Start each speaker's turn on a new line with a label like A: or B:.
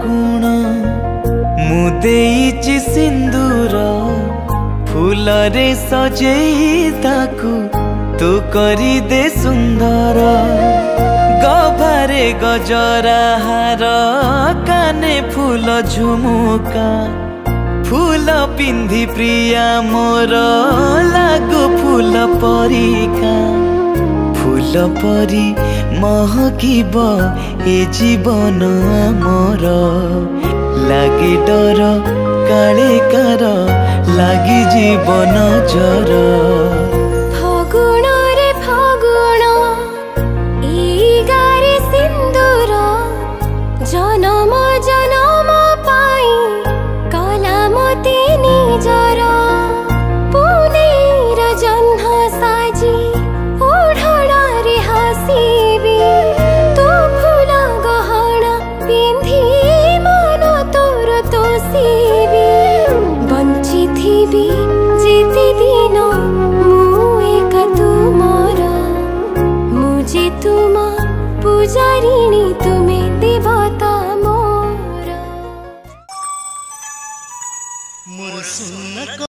A: गुण मुदेइछि सिंदूर फूल रे सजेई ताकू तू करी दे सुंदर गभारे गजरा हार काने फूल झुमुका फूल पिंधि प्रिया मोर लागो फूल परिका फूल परी महकिब ए जीवन मोर लागे डर काले कार लागी जीवन जर
B: फगुण रे फगुण ई गारे सिंदूर जनम जनम पाई कला मते निजर पुनेर जन्ह साजी ओढ़णा रे हसीबी तू फूल गहना पिंधि मन तोर तोसीबी बंची थीबी जीती दिन एक तुमर मुझे तुम पुजारिणी तुम्हें देवता मोर।